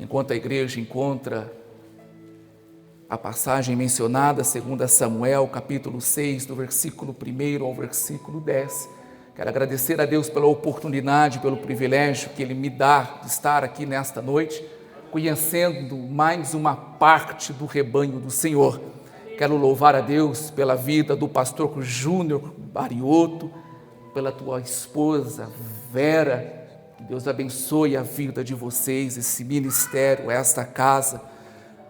enquanto a igreja encontra a passagem mencionada, 2 Samuel, capítulo 6, do versículo 1 ao versículo 10. Quero agradecer a Deus pela oportunidade, pelo privilégio que Ele me dá de estar aqui nesta noite, conhecendo mais uma parte do rebanho do Senhor. Quero louvar a Deus pela vida do pastor Júnior Barioto, pela tua esposa Vera. Que Deus abençoe a vida de vocês, esse ministério, esta casa.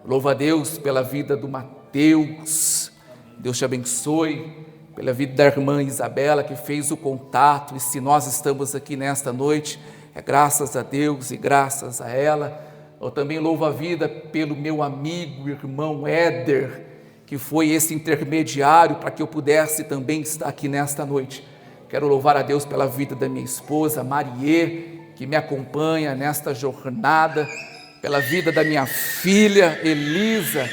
Louvo a Deus pela vida do Mateus. Deus te abençoe pela vida da irmã Isabela, que fez o contato. E se nós estamos aqui nesta noite, é graças a Deus e graças a ela. Eu também louvo a vida pelo meu amigo, irmão Éder, que foi esse intermediário para que eu pudesse também estar aqui nesta noite. Quero louvar a Deus pela vida da minha esposa, Marie, que me acompanha nesta jornada, pela vida da minha filha, Elisa,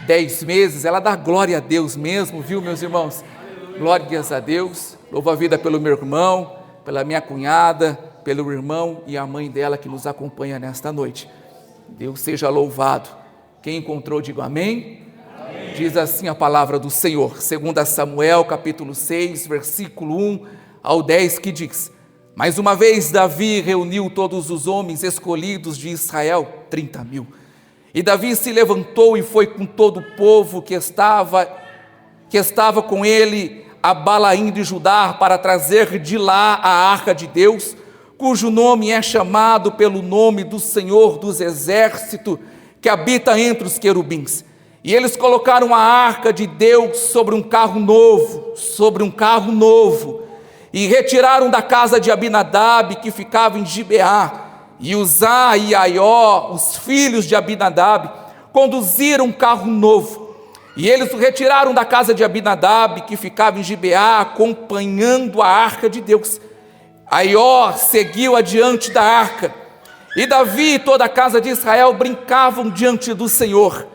10 meses, ela dá glória a Deus mesmo, viu, meus irmãos? Glórias a Deus. Louvo a vida pelo meu irmão, pela minha cunhada, pelo irmão e a mãe dela que nos acompanha nesta noite. Deus seja louvado. Quem encontrou, diga amém. Amém. Diz assim a palavra do Senhor, 2 Samuel, capítulo 6, versículo 1 ao 10, que diz: Mais uma vez Davi reuniu todos os homens escolhidos de Israel, 30.000. E Davi se levantou e foi com todo o povo que estava com ele a Balaim de Judá, para trazer de lá a arca de Deus, cujo nome é chamado pelo nome do Senhor dos Exércitos, que habita entre os querubins. E eles colocaram a arca de Deus sobre um carro novo, e retiraram da casa de Abinadab, que ficava em Gibeá. E Uzá e Aió, os filhos de Abinadab, conduziram um carro novo. E eles o retiraram da casa de Abinadab, que ficava em Gibeá, acompanhando a arca de Deus. Aió seguiu adiante da arca. E Davi e toda a casa de Israel brincavam diante do Senhor,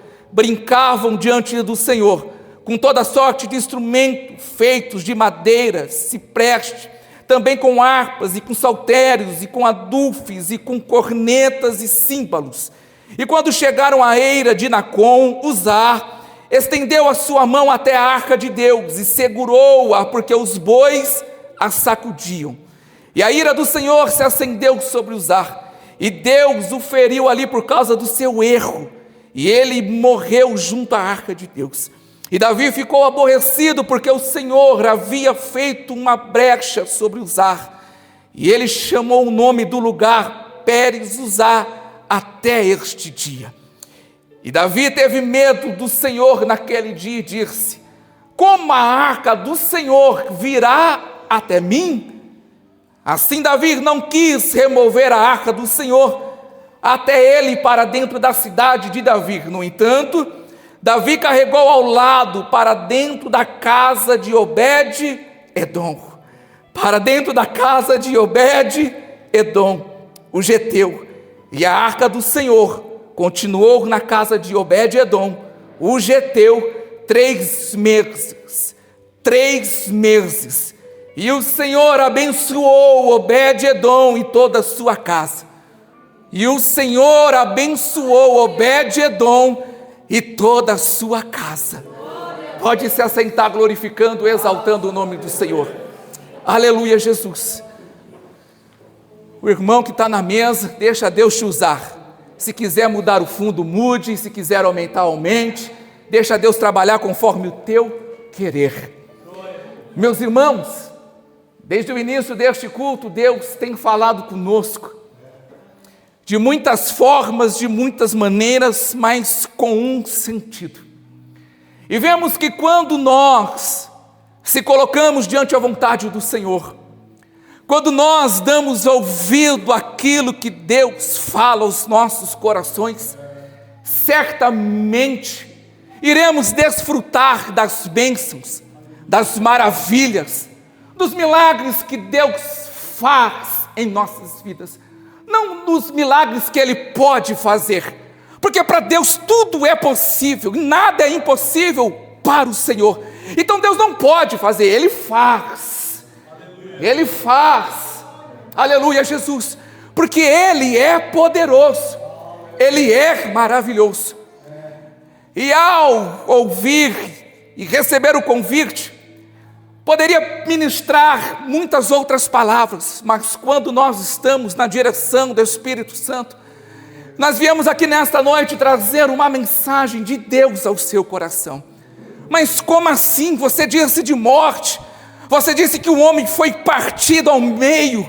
com toda sorte de instrumentos feitos de madeira, cipreste, também com harpas e com saltérios e com adufes e com cornetas e símbolos. E quando chegaram à eira de Nacon, Uzá estendeu a sua mão até a arca de Deus e segurou-a, porque os bois a sacudiam. E a ira do Senhor se acendeu sobre Uzá, e Deus o feriu ali por causa do seu erro, e ele morreu junto à arca de Deus. E Davi ficou aborrecido, porque o Senhor havia feito uma brecha sobre Uzá, e ele chamou o nome do lugar Pérez Uzá até este dia. E Davi teve medo do Senhor naquele dia e disse: Como a arca do Senhor virá até mim? Assim Davi não quis remover a arca do Senhor até ele para dentro da cidade de Davi. No entanto, Davi carregou ao lado para dentro da casa de Obed-Edom, o geteu. E a arca do Senhor continuou na casa de Obed-Edom, o geteu, 3 meses. E o Senhor abençoou Obed-Edom e toda a sua casa. E toda a sua casa. Pode se assentar glorificando, exaltando o nome do Senhor. Aleluia, Jesus. O irmão que está na mesa, deixa Deus te usar. Se quiser mudar o fundo, mude. Se quiser aumentar, aumente. Deixa Deus trabalhar conforme o teu querer. Meus irmãos, desde o início deste culto, Deus tem falado conosco de muitas formas, de muitas maneiras, mas com um sentido. E vemos que quando nós se colocamos diante da vontade do Senhor, quando nós damos ouvido àquilo que Deus fala aos nossos corações, certamente iremos desfrutar das bênçãos, das maravilhas, dos milagres que Deus faz em nossas vidas. Não dos milagres que Ele pode fazer, porque para Deus tudo é possível, e nada é impossível para o Senhor. Então Deus não pode fazer, Ele faz. Aleluia, Jesus, porque Ele é poderoso. Ele é maravilhoso. E ao ouvir e receber o convite, poderia ministrar muitas outras palavras, mas quando nós estamos na direção do Espírito Santo, nós viemos aqui nesta noite trazer uma mensagem de Deus ao seu coração. Mas como assim? Você disse de morte, você disse que o homem foi partido ao meio,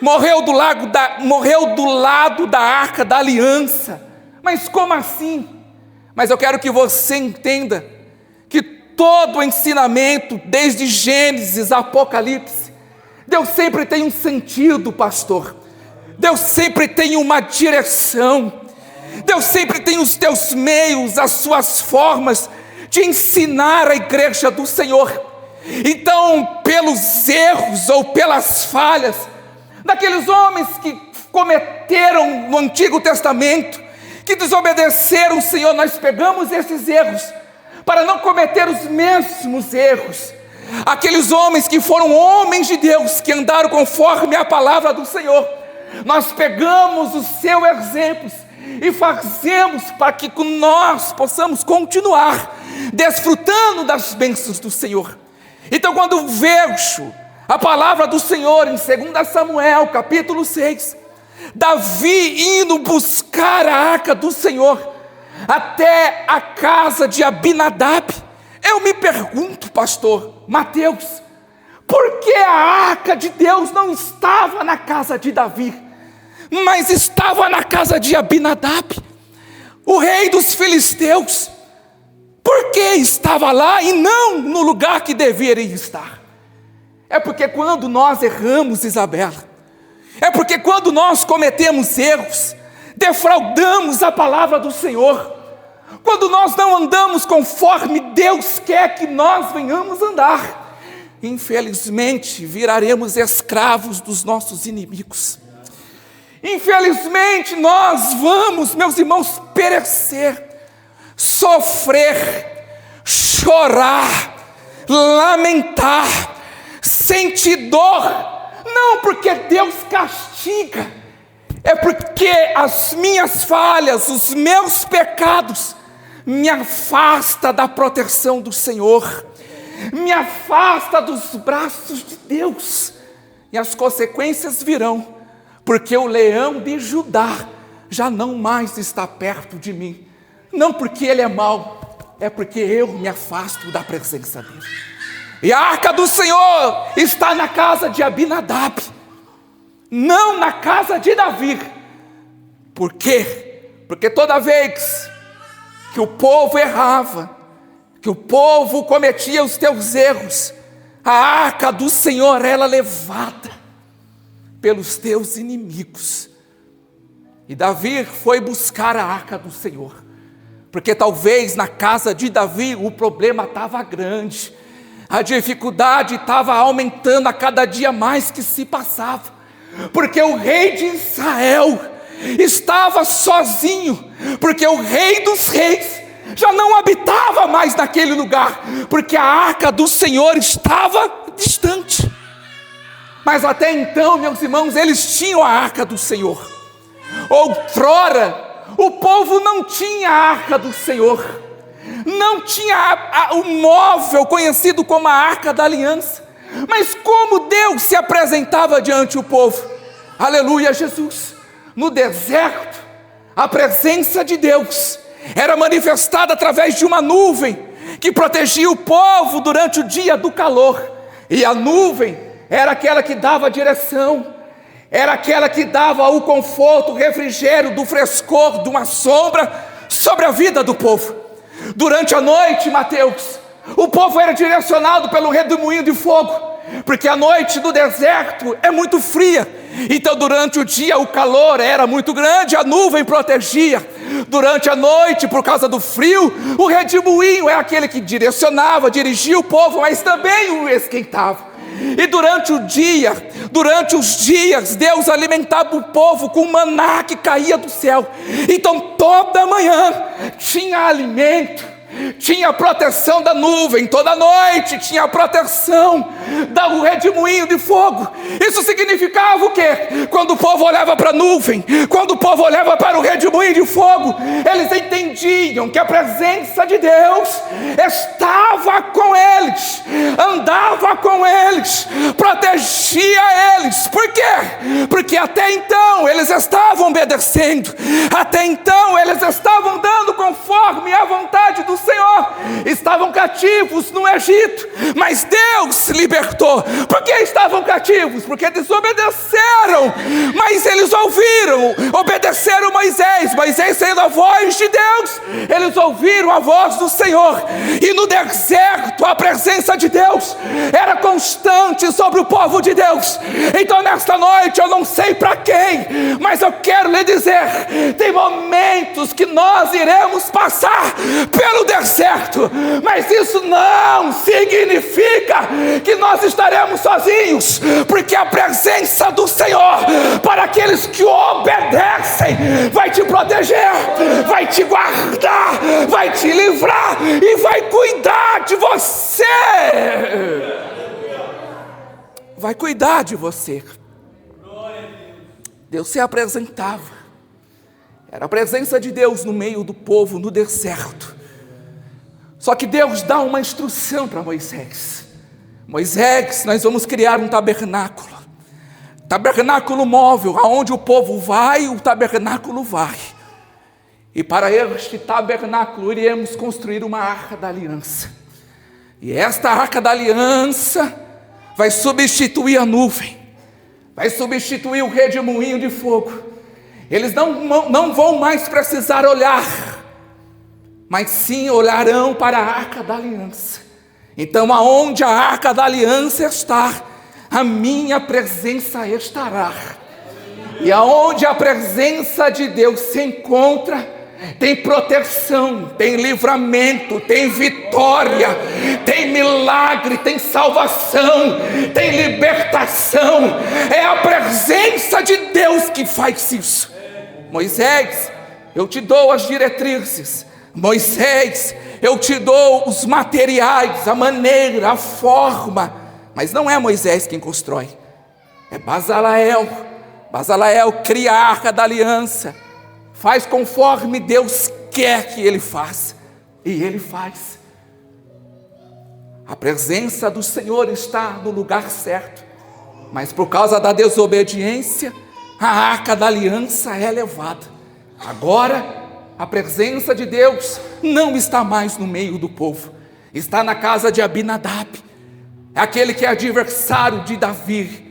morreu do lado da arca da aliança. Mas como assim? Mas eu quero que você entenda que todo o ensinamento, desde Gênesis a Apocalipse, Deus sempre tem um sentido, pastor. Deus sempre tem uma direção. Deus sempre tem os teus meios, as suas formas de ensinar a igreja do Senhor. Então, pelos erros ou pelas falhas daqueles homens que cometeram no Antigo Testamento, que desobedeceram o Senhor, nós pegamos esses erros para não cometer os mesmos erros. Aqueles homens que foram homens de Deus, que andaram conforme a palavra do Senhor, nós pegamos os seus exemplos e fazemos para que nós possamos continuar desfrutando das bênçãos do Senhor. Então, quando vejo a palavra do Senhor em 2 Samuel, capítulo 6, Davi indo buscar a arca do Senhor até a casa de Abinadab, eu me pergunto, pastor Mateus, por que a arca de Deus não estava na casa de Davi, mas estava na casa de Abinadab, o rei dos filisteus? Por que estava lá e não no lugar que deveria estar? É porque quando nós erramos, Isabela, é porque quando nós cometemos erros, defraudamos a palavra do Senhor, quando nós não andamos conforme Deus quer que nós venhamos andar, infelizmente viraremos escravos dos nossos inimigos. Infelizmente nós vamos, meus irmãos, perecer, sofrer, chorar, lamentar, sentir dor, não porque Deus castiga, é porque as minhas falhas, os meus pecados, me afasta da proteção do Senhor, me afasta dos braços de Deus, e as consequências virão, porque o leão de Judá já não mais está perto de mim, não porque ele é mau, é porque eu me afasto da presença dele. E a arca do Senhor está na casa de Abinadab, não na casa de Davi. Por quê? Porque toda vez que o povo errava, que o povo cometia os teus erros, a arca do Senhor era levada pelos teus inimigos. E Davi foi buscar a arca do Senhor, porque talvez na casa de Davi o problema estava grande, a dificuldade estava aumentando a cada dia mais que se passava, porque o rei de Israel estava sozinho, porque o rei dos reis já não habitava mais naquele lugar, porque a arca do Senhor estava distante. Mas até então, meus irmãos, eles tinham a arca do Senhor. Outrora, o povo não tinha a arca do Senhor, não tinha o móvel conhecido como a arca da aliança. Mas como Deus se apresentava diante do povo? Aleluia, Jesus! No deserto, a presença de Deus era manifestada através de uma nuvem que protegia o povo durante o dia do calor. E a nuvem era aquela que dava a direção, era aquela que dava o conforto, o refrigério, do frescor, de uma sombra sobre a vida do povo. Durante a noite, Mateus, o povo era direcionado pelo redemoinho de fogo, porque a noite do deserto é muito fria. Então durante o dia o calor era muito grande, a nuvem protegia. Durante a noite, por causa do frio, o redemoinho é aquele que direcionava, dirigia o povo, mas também o esquentava. E durante o dia, durante os dias, Deus alimentava o povo com maná que caía do céu. Então toda manhã tinha alimento, tinha a proteção da nuvem, toda noite tinha a proteção do redemoinho de fogo. Isso significava o quê? Quando o povo olhava para a nuvem, quando o povo olhava para o redemoinho de fogo, eles entendiam que a presença de Deus estava com eles, andava com eles, protegia eles. Por quê? Porque até então eles estavam obedecendo, até então eles estavam dando conforme a vontade do Senhor, estavam cativos no Egito, mas Deus libertou. Por que estavam cativos? Porque desobedeceram, mas eles ouviram, obedeceram Moisés. Moisés sendo a voz de Deus, eles ouviram a voz do Senhor, e no deserto a presença de Deus era constante sobre o povo de Deus. Então nesta noite eu não sei para quem, mas eu quero lhe dizer, tem momentos que nós iremos passar pelo deserto, mas isso não significa que nós estaremos sozinhos, porque a presença do Senhor para aqueles que obedecem vai te proteger, vai te guardar, vai te livrar e vai cuidar de você. Vai cuidar de você. Deus se apresentava. Era a presença de Deus no meio do povo no deserto. Só que Deus dá uma instrução para Moisés. Moisés, nós vamos criar um tabernáculo. Tabernáculo móvel, aonde o povo vai, o tabernáculo vai. E para este tabernáculo iremos construir uma arca da aliança. E esta arca da aliança vai substituir a nuvem, vai substituir o redemoinho de fogo. Eles não vão mais precisar olhar, mas sim olharão para a arca da aliança. Então aonde a arca da aliança está, a minha presença estará. E aonde a presença de Deus se encontra, tem proteção, tem livramento, tem vitória, tem milagre, tem salvação, tem libertação. É a presença de Deus que faz isso. Moisés, eu te dou as diretrizes. Moisés, eu te dou os materiais, a maneira, a forma. Mas não é Moisés quem constrói, é Bezaleel. Bezaleel cria a arca da aliança, faz conforme Deus quer que ele faça, e ele faz. A presença do Senhor está no lugar certo, mas por causa da desobediência, a arca da aliança é levada. Agora, a presença de Deus não está mais no meio do povo, está na casa de Abinadab, aquele que é adversário de Davi.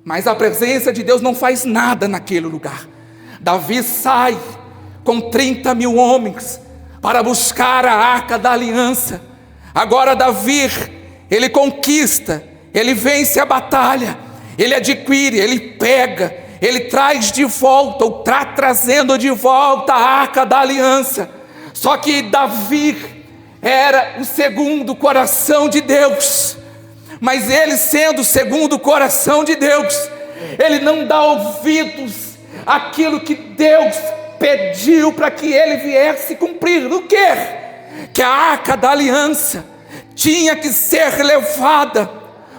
Mas a presença de Deus não faz nada naquele lugar. Davi sai com 30.000 homens para buscar a arca da aliança. Agora Davi, ele conquista, ele vence a batalha, ele adquire, ele pega, ele traz de volta, ou está trazendo de volta a arca da aliança. Só que Davi era o segundo coração de Deus, mas ele sendo o segundo coração de Deus, ele não dá ouvidos àquilo que Deus pediu para que ele viesse cumprir. O quê? Que a arca da aliança tinha que ser levada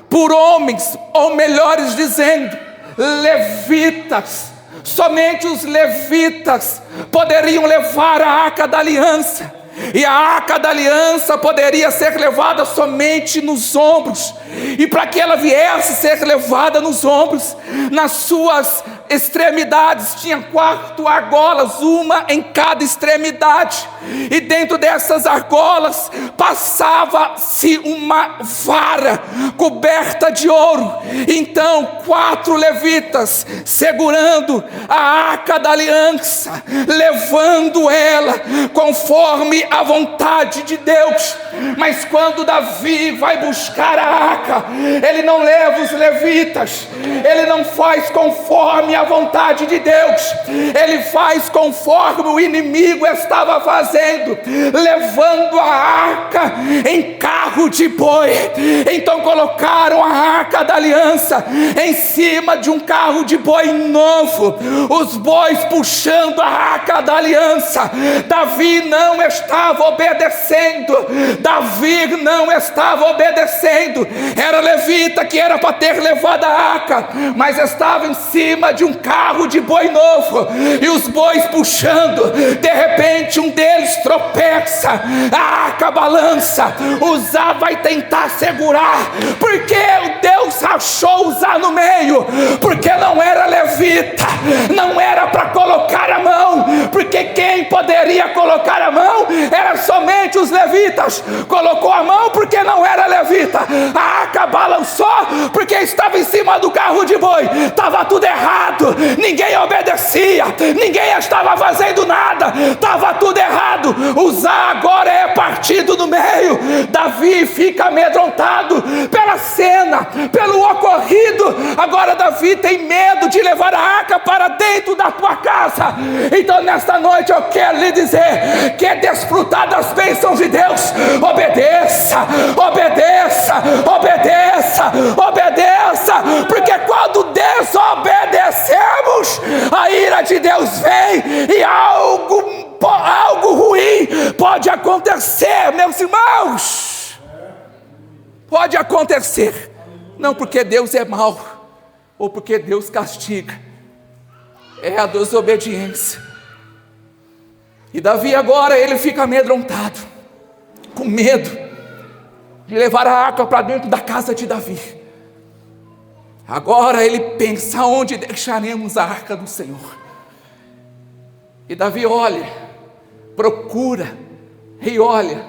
por homens, ou melhores dizendo, levitas. Somente os levitas poderiam levar a arca da aliança. E a arca da aliança poderia ser levada somente nos ombros. E para que ela viesse ser levada nos ombros, nas suas extremidades tinha 4 argolas, uma em cada extremidade. E dentro dessas argolas passava-se uma vara coberta de ouro. Então 4 levitas segurando a arca da aliança, levando ela conforme a vontade de Deus. Mas quando Davi vai buscar a arca, ele não leva os levitas, ele não faz conforme a vontade de Deus, ele faz conforme o inimigo estava fazendo, levando a arca em carro carro de boi. Então colocaram a arca da aliança em cima de um carro de boi novo, os bois puxando a arca da aliança. Davi não estava obedecendo, era levita que era para ter levado a arca, mas estava em cima de um carro de boi novo, e os bois puxando. De repente um deles tropeça, a arca balança, Uzá vai tentar segurar, porque Deus achou Uzá no meio, porque não era levita, não era para colocar a mão, porque quem poderia colocar a mão era somente os levitas. Colocou a mão porque não era levita, a arca balançou porque estava em cima do carro de boi, estava tudo errado, ninguém obedecia, ninguém estava fazendo nada, estava tudo errado. Uzá agora é partido no meio. Davi fica amedrontado pela cena, pelo ocorrido. Agora Davi tem medo de levar a arca para dentro da tua casa. Então nesta noite eu quero lhe dizer: quer desfrutar das bênçãos de Deus? Obedeça, obedeça, obedeça, obedeça, porque quando desobedecemos, a ira de Deus vem e algo ruim pode acontecer, meus irmãos. Pode acontecer, não porque Deus é mau ou porque Deus castiga, é a desobediência. E Davi agora ele fica amedrontado, com medo de levar a arca para dentro da casa de Davi. Agora ele pensa: onde deixaremos a arca do Senhor? E Davi olha, procura e olha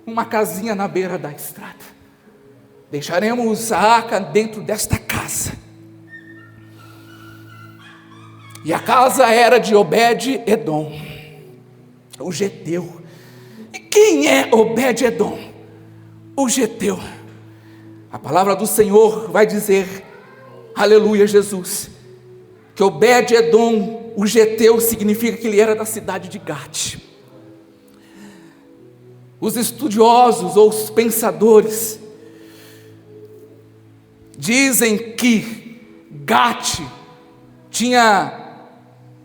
uma casinha na beira da estrada. Deixaremos a arca dentro desta casa. E a casa era de Obed-edom, o geteu. E quem é Obed-edom? O geteu. A palavra do Senhor vai dizer, aleluia Jesus, que Obed-edom, o geteu, significa que ele era da cidade de Gate. Os estudiosos ou os pensadores dizem que Gate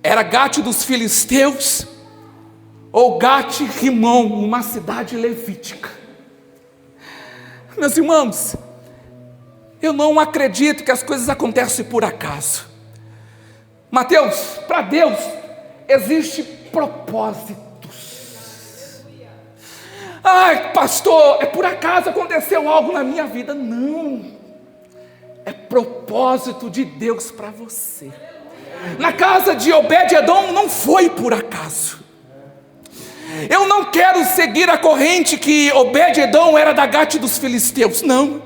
era Gate dos filisteus, ou Gate-rimom, uma cidade levítica. Meus irmãos, eu não acredito que as coisas acontecem por acaso. Mateus, para Deus existe propósitos. Ai, pastor, é por acaso aconteceu algo na minha vida? Não, é propósito de Deus para você. Na casa de Obed-edom não foi por acaso. Eu não quero seguir a corrente que Obed-edom era da Gate dos filisteus, não.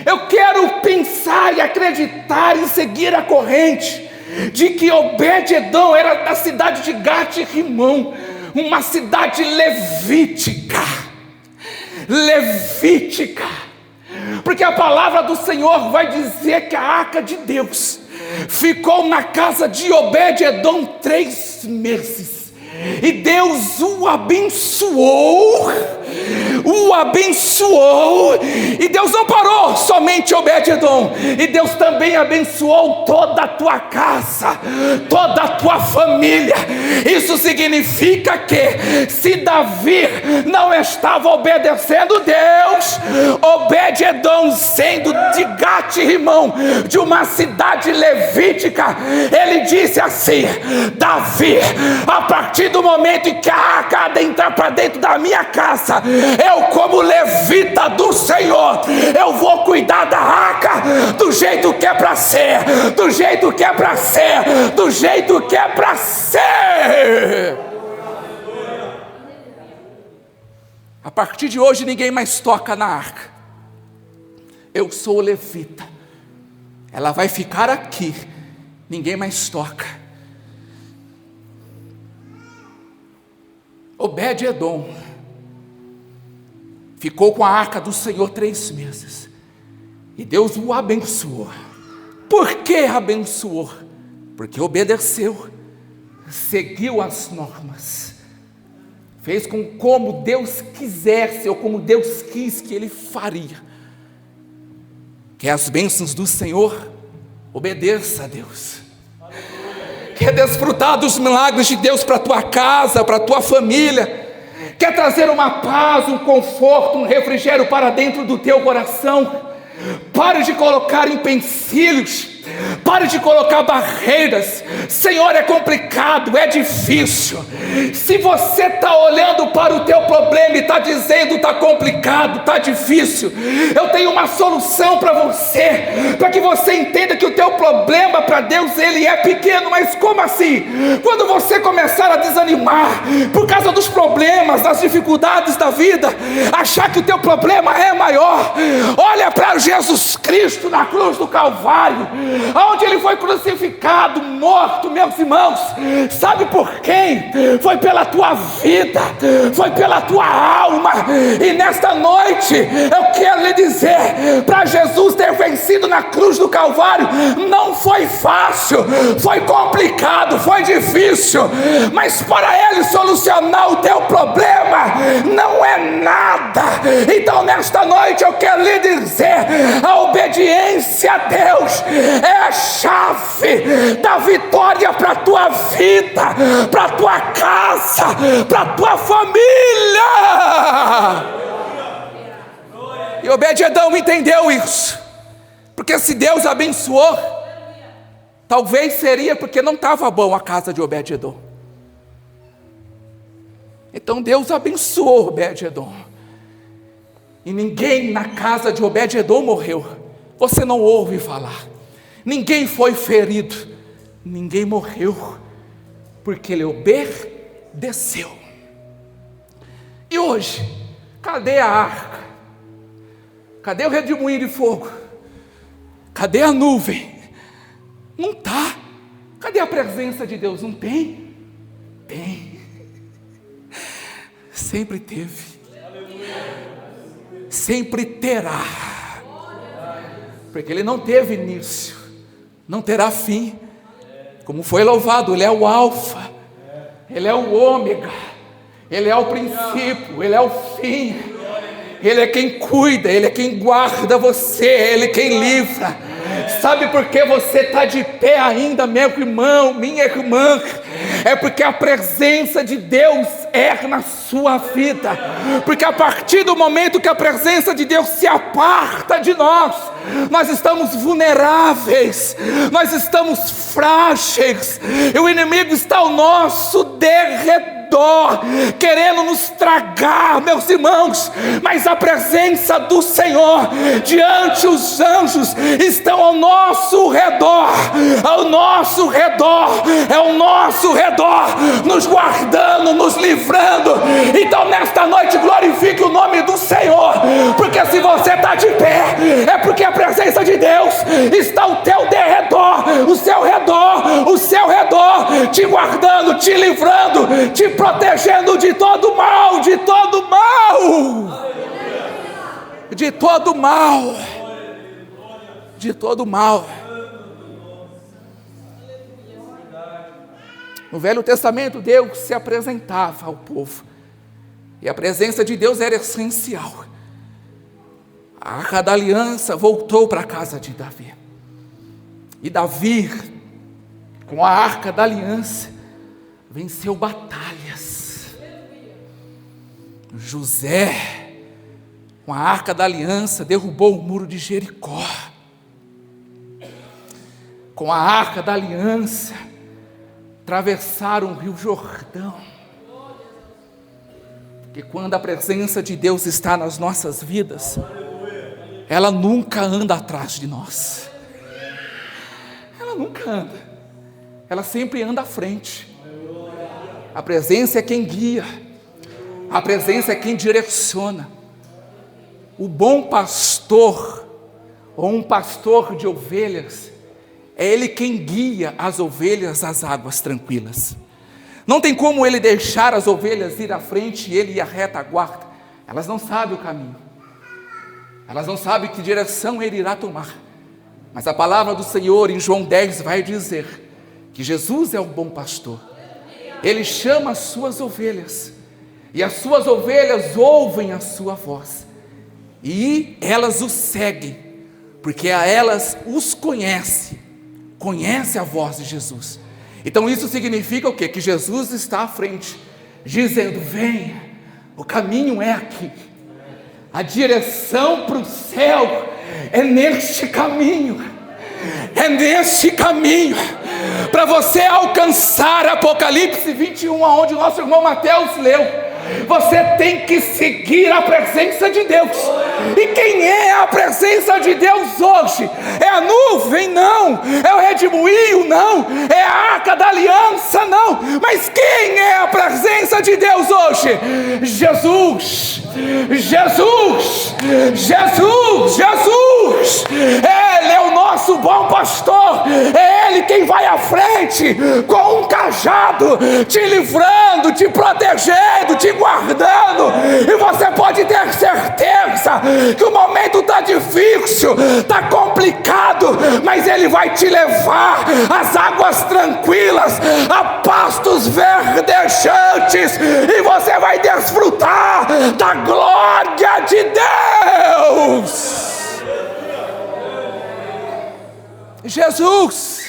Eu quero pensar e acreditar em seguir a corrente de que Obed-edom era da cidade de Gate-rimom, uma cidade levítica, porque a palavra do Senhor vai dizer que a arca de Deus ficou na casa de Obed-edom 3 meses, e Deus o abençoou, e Deus não parou somente Obed-edom, e Deus também abençoou toda a tua casa, toda a tua família. Isso significa que se Davi não estava obedecendo Deus, Obed-edom, sendo de Gate-rimom, de uma cidade levítica, ele disse assim: Davi, a partir do momento em que a arca entrar para dentro da minha casa, eu, como levita do Senhor, eu vou cuidar da arca do jeito que é para ser, do jeito que é para ser, do jeito que é para ser. A partir de hoje ninguém mais toca na arca. Eu sou levita, ela vai ficar aqui, ninguém mais toca. Obed-edom ficou com a arca do Senhor 3 meses, e Deus o abençoou. Por que abençoou? Porque obedeceu, seguiu as normas, fez como Deus quisesse, ou como Deus quis que ele faria. Quer as bênçãos do Senhor? Obedeça a Deus. Quer desfrutar dos milagres de Deus para a tua casa, para a tua família? Quer trazer uma paz, um conforto, um refrigério para dentro do teu coração? Pare de colocar empecilhos, pare de colocar barreiras. Senhor, é complicado, é difícil. Se você está olhando para o teu problema e está dizendo está complicado, está difícil, eu tenho uma solução para você, para que você entenda que o teu problema para Deus ele é pequeno. Mas como assim? Quando você começar a desanimar por causa dos problemas, das dificuldades da vida, achar que o teu problema é maior, olha para Jesus Cristo na cruz do Calvário, onde ele foi crucificado, morto, meus irmãos. Sabe por quem? Foi pela tua vida, foi pela tua alma. E nesta noite eu quero lhe dizer, para Jesus ter vencido na cruz do Calvário, não foi fácil, foi complicado, foi difícil, mas para ele solucionar o teu problema não é nada. Então nesta noite eu quero lhe dizer, a obediência a Deus é a chave da vitória para a tua vida, para a tua casa, para a tua família. E Obed-Edom entendeu isso, porque se Deus abençoou, talvez seria porque não estava bom a casa de Obed-Edom. Então Deus abençoou Obed-Edom, e ninguém na casa de Obed-Edom morreu. Você não ouve falar. Ninguém foi ferido, ninguém morreu, porque ele obedeceu. E hoje, cadê a arca? Cadê o redemoinho de fogo? Cadê a nuvem? Não está. Cadê a presença de Deus? Não tem? Tem. Sempre teve. Sempre terá. Porque ele não teve início, não terá fim. Como foi louvado, ele é o alfa, ele é o ômega, ele é o princípio, ele é o fim. Ele é quem cuida, ele é quem guarda você, ele é quem livra. Sabe por que você está de pé ainda, meu irmão, minha irmã? É porque a presença de Deus é na sua vida. Porque a partir do momento que a presença de Deus se aparta de nós, nós estamos vulneráveis, nós estamos frágeis, e o inimigo está ao nosso derredor, querendo nos tragar, meus irmãos. Mas a presença do Senhor, diante os anjos, estão ao nosso redor, ao nosso redor, é ao nosso redor, nos guardando, nos livrando. Então nesta noite glorifique o nome do Senhor, porque se você está de pé, é porque a presença de Deus está ao teu derredor, o seu redor, te guardando, te livrando, te protegendo de todo mal, de todo mal, de todo mal, de todo mal. No Velho Testamento, Deus se apresentava ao povo, e a presença de Deus era essencial. A Arca da Aliança voltou para a casa de Davi, e Davi, com a Arca da Aliança, venceu batalhas. José, com a Arca da Aliança, derrubou o muro de Jericó. Com a Arca da Aliança, atravessaram o Rio Jordão. Porque quando a presença de Deus está nas nossas vidas, ela nunca anda atrás de nós. Ela nunca anda. Ela sempre anda à frente. A presença é quem guia. A presença é quem direciona. O bom pastor, ou um pastor de ovelhas, é ele quem guia as ovelhas às águas tranquilas. Não tem como ele deixar as ovelhas ir à frente e ele ir à retaguarda. Elas não sabem o caminho. Elas não sabem que direção ele irá tomar. Mas a palavra do Senhor em João 10 vai dizer que Jesus é o bom pastor. Ele chama as suas ovelhas e as suas ovelhas ouvem a sua voz, e elas o seguem, porque a elas os conhece a voz de Jesus. Então isso significa o quê? Que Jesus está à frente, dizendo: venha, o caminho é aqui, a direção para o céu é neste caminho, para você alcançar Apocalipse 21, onde o nosso irmão Mateus leu. Você tem que seguir a presença de Deus. E quem é a presença de Deus hoje? É a nuvem? Não. É o redemoinho? Não. É a arca da aliança? Não. Mas quem é a presença de Deus hoje? Jesus. Ele é o nosso bom pastor. É Ele quem vai à frente com um cajado, te livrando, te protegendo, te guardando. E você pode ter certeza que o momento está difícil, está complicado, mas Ele vai te levar às águas tranquilas, a pastos verdejantes, e você vai desfrutar da glória de Deus. Jesus.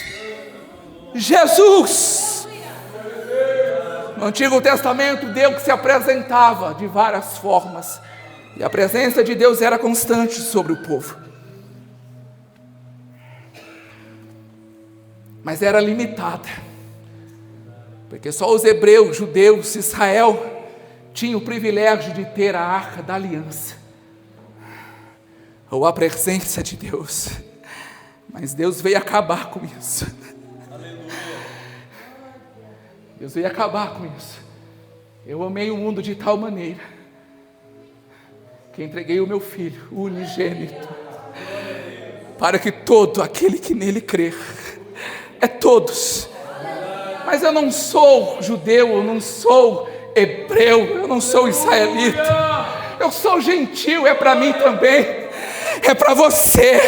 No Antigo Testamento, Deus se apresentava de várias formas, e a presença de Deus era constante sobre o povo, mas era limitada, porque só os hebreus, judeus, Israel, tinham o privilégio de ter a arca da aliança, ou a presença de Deus. Mas Deus veio acabar com isso. Deus veio acabar com isso. Eu amei o mundo de tal maneira que entreguei o meu Filho, o unigênito, para que todo aquele que nele crer, é todos. Mas eu não sou judeu, eu não sou hebreu, eu não sou israelita, eu sou gentil. É para mim também, é para você,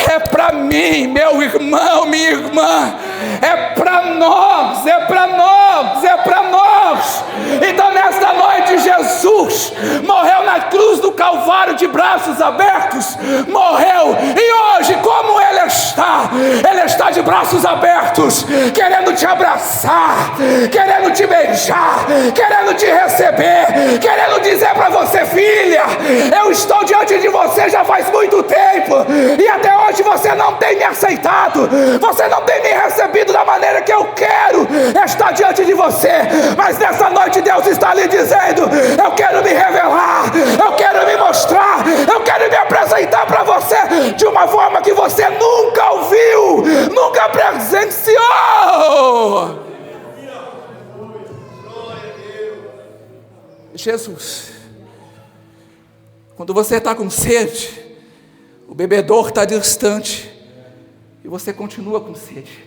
é para mim, meu irmão, minha irmã, é para nós, é para nós, é para nós. Então nesta noite Jesus morreu na cruz do Calvário de braços abertos, morreu, e hoje como Ele está de braços abertos, querendo te abraçar, querendo te beijar, querendo te receber, querendo dizer para você: filha, eu estou diante de você já faz muito tempo, e até hoje você não tem me aceitado, você não tem me recebido da maneira que eu quero estar diante de você. Mas nessa noite Deus está lhe dizendo: eu quero me revelar, eu quero me mostrar, eu quero me apresentar para você de uma forma que você nunca ouviu, nunca presenciou. Jesus, quando você está com sede, o bebedouro está distante e você continua com sede.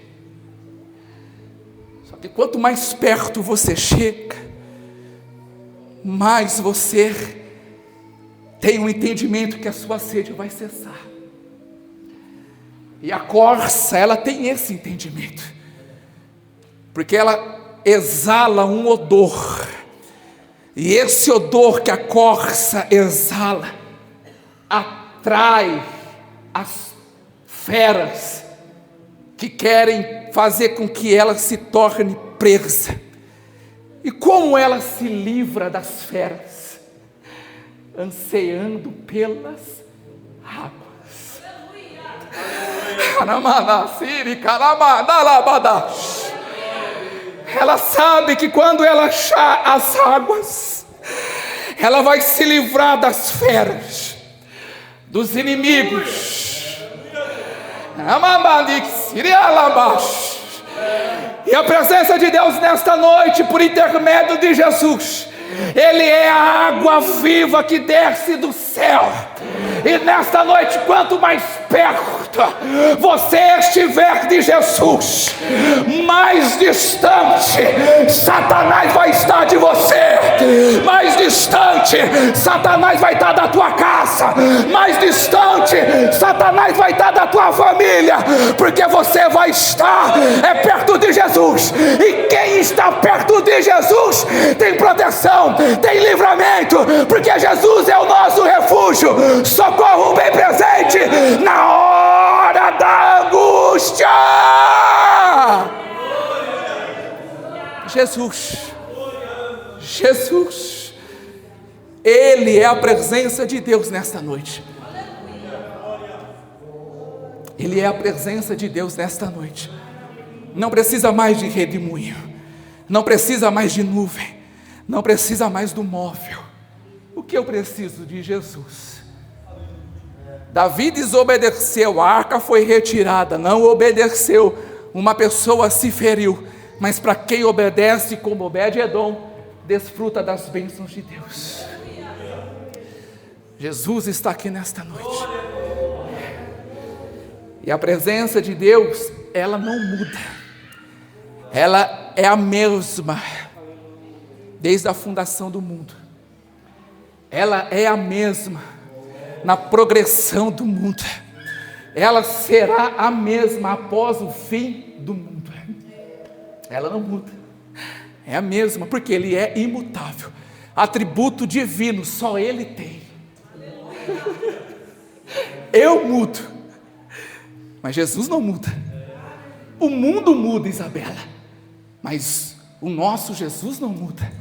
Só que quanto mais perto você chega, mais você tem um entendimento que a sua sede vai cessar. E a corça, ela tem esse entendimento, porque ela exala um odor, e esse odor que a corça exala atrai as feras que querem fazer com que ela se torne presa. E como ela se livra das feras? Anseando pelas águas. Ela sabe que quando ela achar as águas, ela vai se livrar das feras, dos inimigos. E a presença de Deus nesta noite, por intermédio de Jesus, Ele é a água viva que desce do céu. E nesta noite, quanto mais perto você estiver de Jesus, mais distante Satanás vai estar de você. mais distante Satanás vai estar da tua casa, mais distante Satanás vai estar da tua família, porque você vai estar perto de Jesus, e quem está perto de Jesus tem proteção, tem livramento, porque Jesus é o nosso refúgio, socorro bem presente na hora da angústia. Jesus, Ele é a presença de Deus nesta noite. Ele é a presença de Deus nesta noite. Não precisa mais de redemoinho, não precisa mais de nuvem, não precisa mais do móvel. O que eu preciso? De Jesus. Davi desobedeceu, a arca foi retirada, não obedeceu, uma pessoa se feriu, mas para quem obedece como Obed-Edom, desfruta das bênçãos de Deus. Jesus está aqui nesta noite, e a presença de Deus, ela não muda, ela é a mesma desde a fundação do mundo, ela é a mesma na progressão do mundo, ela será a mesma após o fim do mundo. Ela não muda, é a mesma, porque Ele é imutável, atributo divino, só Ele tem. Eu mudo, mas Jesus não muda. O mundo muda, Isabela, mas o nosso Jesus não muda.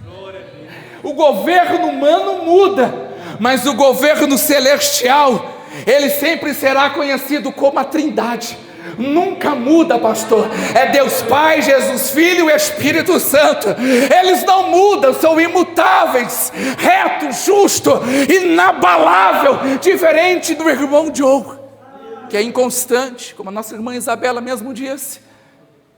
O governo humano muda, mas o governo celestial, Ele sempre será conhecido como a Trindade. Nunca muda, pastor. É Deus Pai, Jesus Filho e Espírito Santo. Eles não mudam, são imutáveis, reto, justo, inabalável, diferente do irmão Joe, que é inconstante, como a nossa irmã Isabela mesmo disse.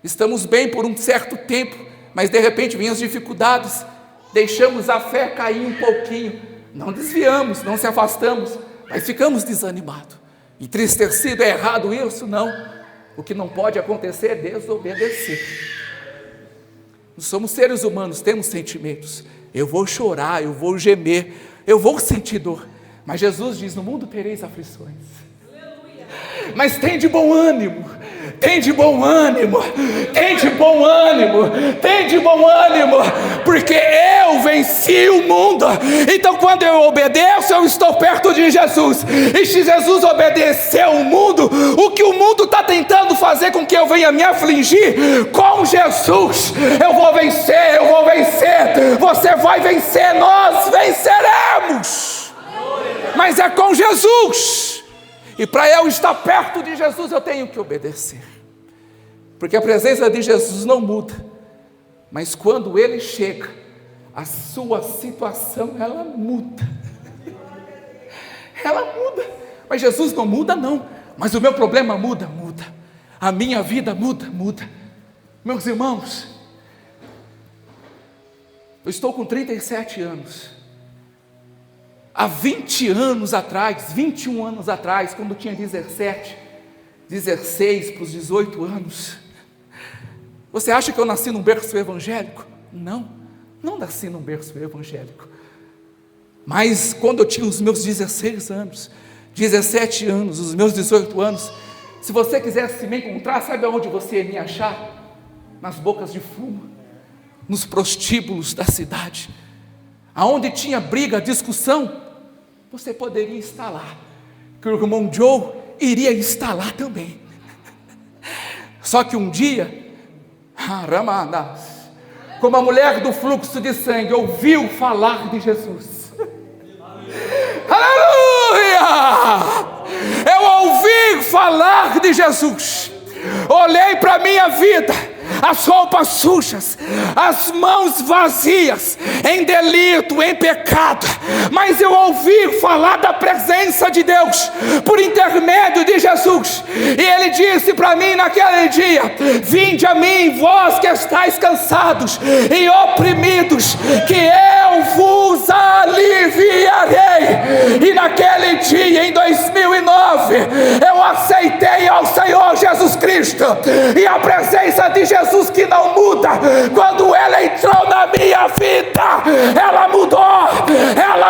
Estamos bem por um certo tempo, mas de repente vêm as dificuldades, deixamos a fé cair um pouquinho, não desviamos, não se afastamos, mas ficamos desanimados, entristecidos. É errado isso? Não. O que não pode acontecer é desobedecer. Nós somos seres humanos, temos sentimentos. Eu vou chorar, eu vou gemer, eu vou sentir dor, mas Jesus diz: no mundo tereis aflições, mas tem de bom ânimo, tem de bom ânimo, tem de bom ânimo, tem de bom ânimo, porque eu venci o mundo. Então quando eu obedeço, eu estou perto de Jesus, e se Jesus obedeceu o mundo, o que o mundo está tentando fazer com que eu venha me afligir, com Jesus eu vou vencer, eu vou vencer, você vai vencer, nós venceremos, mas é com Jesus. E para eu estar perto de Jesus, eu tenho que obedecer, porque a presença de Jesus não muda, mas quando Ele chega, a sua situação, ela muda, ela muda, mas Jesus não muda não, mas o meu problema muda, a minha vida muda. Meus irmãos, eu estou com 37 anos, há 20 anos atrás, 21 anos atrás, quando tinha 17, 16 para os 18 anos, você acha que eu nasci num berço evangélico? Não nasci num berço evangélico, mas quando eu tinha os meus 16 anos, 17 anos, os meus 18 anos, se você quisesse me encontrar, sabe aonde você ia me achar? Nas bocas de fumo, nos prostíbulos da cidade, aonde tinha briga, discussão, você poderia estar lá, que o irmão Joe iria estar lá também. Só que um dia, como a mulher do fluxo de sangue ouviu falar de Jesus, aleluia, eu ouvi falar de Jesus, olhei para a minha vida, as roupas sujas, as mãos vazias, em delito, em pecado, mas eu ouvi falar da presença de Deus, por intermédio de Jesus, e Ele disse para mim naquele dia: vinde a mim, vós que estáis cansados e oprimidos, que eu vos aliviarei. E naquele dia, em 2009, eu aceitei ao Senhor Jesus Cristo, e a presença de Jesus que não muda. Quando ela entrou na minha vida, ela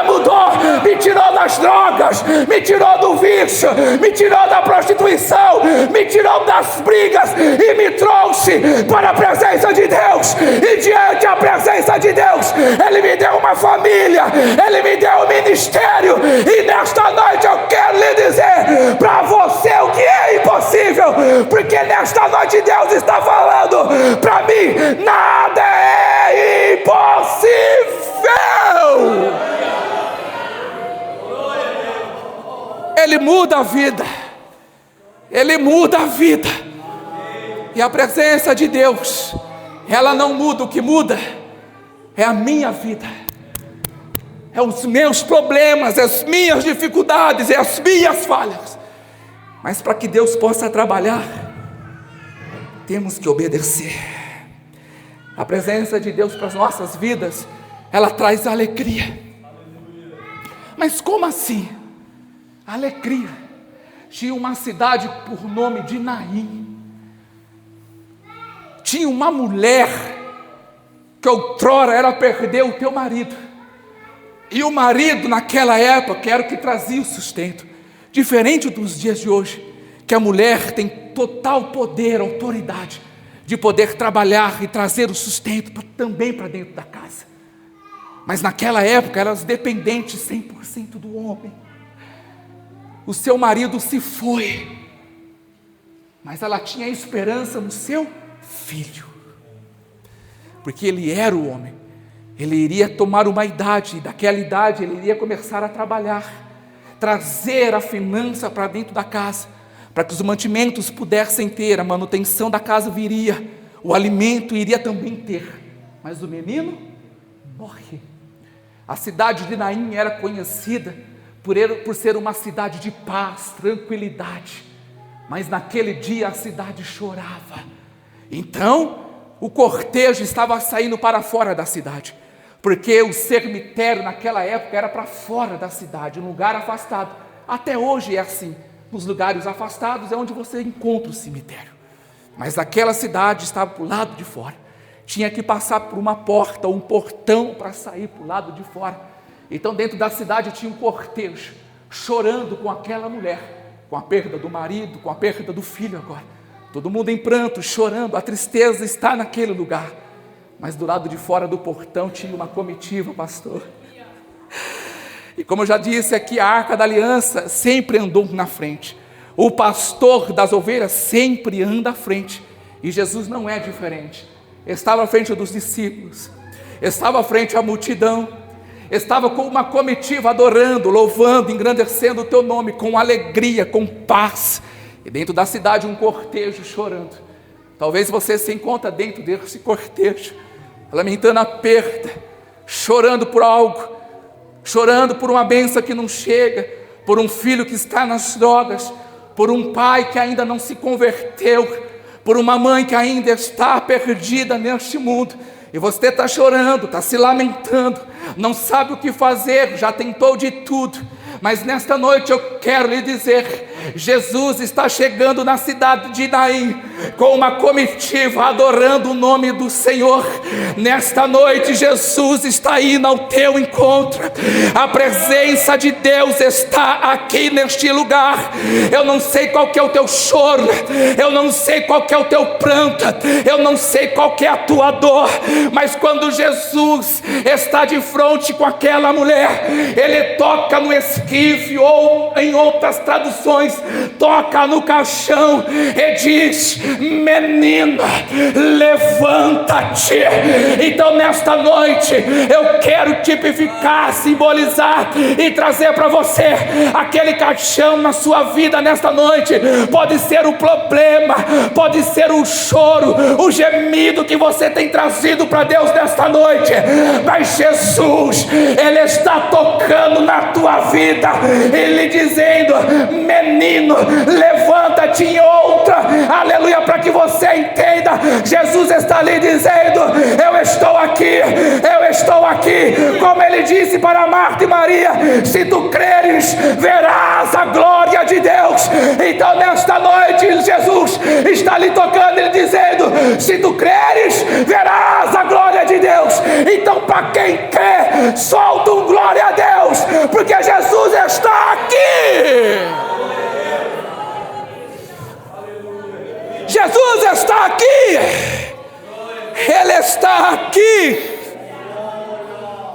mudou, me tirou das drogas, me tirou do vício, me tirou da prostituição, me tirou das brigas e me trouxe para a presença de Deus. E diante da presença de Deus, Ele me deu uma família, Ele me deu um ministério. E nesta noite eu quero lhe dizer para você o que é impossível, porque nesta noite Deus está falando para mim: nada é impossível. Ele muda a vida, Ele muda a vida. E a presença de Deus, ela não muda. O que muda é a minha vida, é os meus problemas, é as minhas dificuldades, é as minhas falhas. Mas para que Deus possa trabalhar, temos que obedecer. A presença de Deus para as nossas vidas, ela traz alegria. Mas como assim? Alegria. Tinha uma cidade por nome de Naim. Tinha uma mulher que outrora era perder o teu marido. E o marido naquela época era o que trazia o sustento. Diferente dos dias de hoje, que a mulher tem total poder, autoridade de poder trabalhar e trazer o sustento também para dentro da casa. Mas naquela época eram dependentes 100% do homem. O seu marido se foi, mas ela tinha esperança no seu filho, porque ele era o homem. Ele iria tomar uma idade, e daquela idade ele iria começar a trabalhar, trazer a finança para dentro da casa, para que os mantimentos pudessem ter, a manutenção da casa viria, o alimento iria também ter. Mas o menino morre. A cidade de Naim era conhecida por ser uma cidade de paz, tranquilidade, mas naquele dia a cidade chorava. Então o cortejo estava saindo para fora da cidade, porque o cemitério naquela época era para fora da cidade, um lugar afastado. Até hoje é assim, nos lugares afastados é onde você encontra o cemitério, mas aquela cidade estava para o lado de fora, tinha que passar por uma porta ou um portão para sair para o lado de fora. Então dentro da cidade tinha um cortejo, chorando com aquela mulher, com a perda do marido, com a perda do filho agora, todo mundo em pranto, chorando, a tristeza está naquele lugar. Mas do lado de fora do portão tinha uma comitiva, pastor. E como eu já disse aqui, a Arca da Aliança sempre andou na frente. O pastor das ovelhas sempre anda à frente. E Jesus não é diferente. Estava à frente dos discípulos, estava à frente a multidão, estava com uma comitiva adorando, louvando, engrandecendo o teu nome, com alegria, com paz. E dentro da cidade um cortejo chorando. Talvez você se encontre dentro desse cortejo, lamentando a perda, chorando por algo, chorando por uma bênção que não chega, por um filho que está nas drogas, por um pai que ainda não se converteu, por uma mãe que ainda está perdida neste mundo. E você está chorando, está se lamentando, não sabe o que fazer, já tentou de tudo. Mas nesta noite eu quero lhe dizer, Jesus está chegando na cidade de Naim, com uma comitiva adorando o nome do Senhor. Nesta noite Jesus está indo ao teu encontro, a presença de Deus está aqui neste lugar. Eu não sei qual que é o teu choro, eu não sei qual que é o teu pranto, eu não sei qual que é a tua dor, mas quando Jesus está de frente com aquela mulher, Ele toca no esquife, ou em outras traduções, toca no caixão e diz: menina, levanta-te. Então nesta noite eu quero tipificar, simbolizar e trazer para você aquele caixão na sua vida. Nesta noite pode ser o problema, pode ser o choro, o gemido que você tem trazido para Deus nesta noite, mas Jesus, Ele está tocando na tua vida, Ele diz dizendo: menino, levanta-te em outra, aleluia, para que você entenda. Jesus está lhe dizendo: eu estou aqui, como ele disse para Marta e Maria: se tu creres, verás a glória de Deus. Então nesta noite Jesus está lhe tocando, ele dizendo: se tu creres, verás a glória de Deus. Então, para quem crê, solta um glória a Deus, porque Jesus está aqui. Jesus está aqui. Ele está aqui.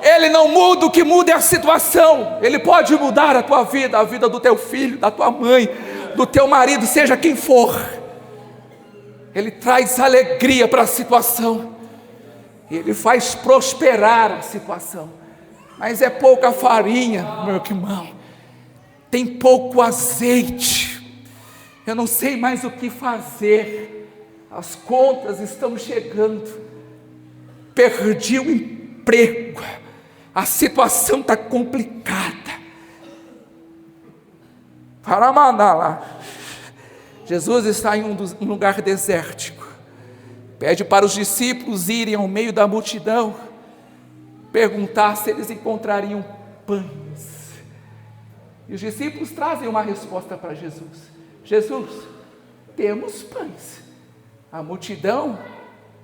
Ele não muda, o que muda é a situação. Ele pode mudar a tua vida, a vida do teu filho, da tua mãe, do teu marido, seja quem for. Ele traz alegria para a situação. Ele faz prosperar a situação. Mas é pouca farinha, meu irmão. Tem pouco azeite. Eu não sei mais o que fazer. As contas estão chegando. Perdi o emprego. A situação está complicada. Para mandar lá. Jesus está em um lugar desértico. Pede para os discípulos irem ao meio da multidão, perguntar se eles encontrariam pães. E os discípulos trazem uma resposta para Jesus: Jesus, temos pães. A multidão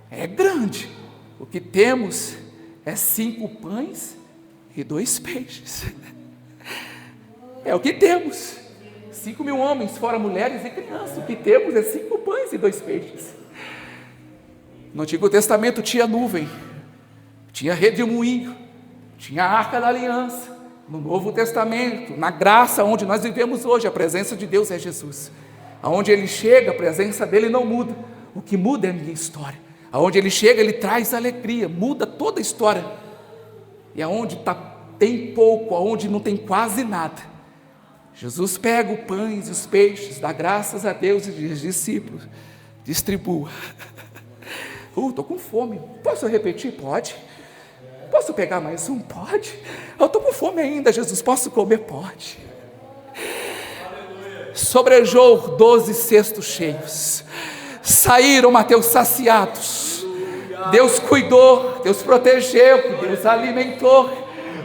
é grande. O que temos é 5 pães e 2 peixes. É o que temos. 5.000 homens, fora mulheres e crianças. O que temos é 5 pães e 2 peixes. No Antigo Testamento tinha nuvem, tinha redemoinho, tinha a Arca da Aliança. No Novo Testamento, na graça onde nós vivemos hoje, a presença de Deus é Jesus. Aonde Ele chega, a presença dEle não muda. O que muda é a minha história. Aonde Ele chega, Ele traz alegria, muda toda a história. E aonde tem pouco, aonde não tem quase nada, Jesus pega os pães e os peixes, dá graças a Deus e diz: discípulos, distribua. Estou com fome. Posso repetir? Pode. Posso pegar mais um? Pode. Eu estou com fome ainda, Jesus. Posso comer? Pode. Sobrejou 12 cestos cheios. Saíram, Mateus, saciados. Deus cuidou, Deus protegeu, Deus alimentou.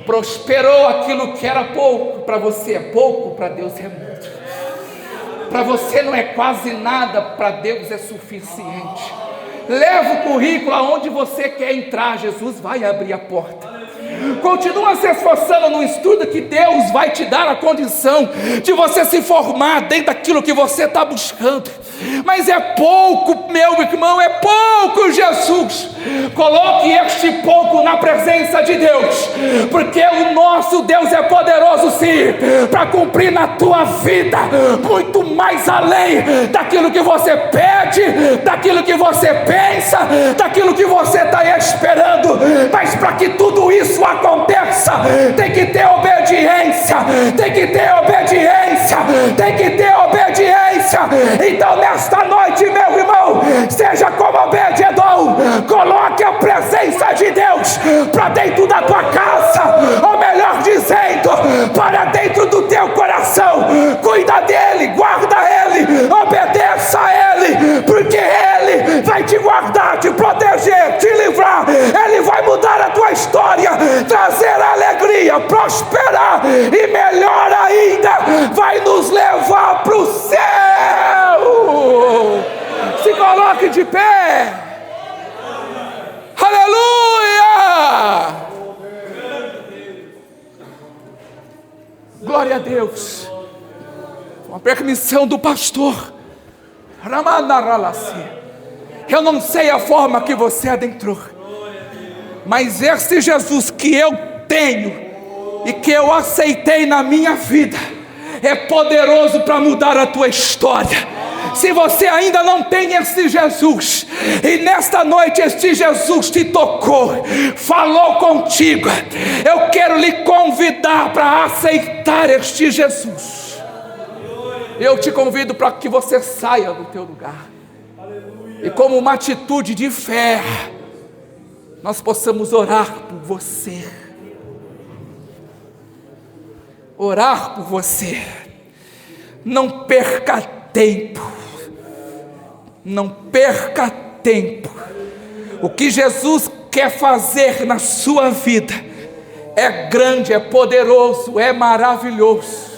Prosperou aquilo que era pouco. Para você é pouco, para Deus é muito. Para você não é quase nada, para Deus é suficiente. Leva o currículo aonde você quer entrar, Jesus vai abrir a porta. Continua se esforçando no estudo, que Deus vai te dar a condição de você se formar dentro daquilo que você está buscando. Mas é pouco, meu irmão, é pouco, Jesus. Coloque este pouco na presença de Deus, porque o nosso Deus é poderoso sim, para cumprir na tua vida muito mais além daquilo que você pede, daquilo que você pensa, daquilo que você está esperando. Mas para que tudo isso aconteça, tem que ter obediência, tem que ter obediência, tem que ter obediência. Então nesta noite, meu irmão, seja como Obed-Edom, coloque a presença de Deus para dentro da tua casa, ou melhor dizendo, para dentro do teu coração. Cuida dele, guarda ele, obedeça a ele, porque ele vai te guardar, te proteger, te livrar. Ele vai mudar a tua história, trazer alegria, prosperar e melhor ainda, vai nos levar para o céu. Se coloque de pé. Aleluia! Glória a Deus. Uma permissão do pastor. Eu não sei a forma que você adentrou, mas esse Jesus que eu tenho e que eu aceitei na minha vida é poderoso para mudar a tua história. Se você ainda não tem esse Jesus, e nesta noite este Jesus te tocou, falou contigo, eu quero lhe convidar para aceitar este Jesus. Eu te convido para que você saia do teu lugar, e como uma atitude de fé, nós possamos orar por você. Orar por você. Não perca tempo. Não perca tempo. O que Jesus quer fazer na sua vida é grande, é poderoso, é maravilhoso.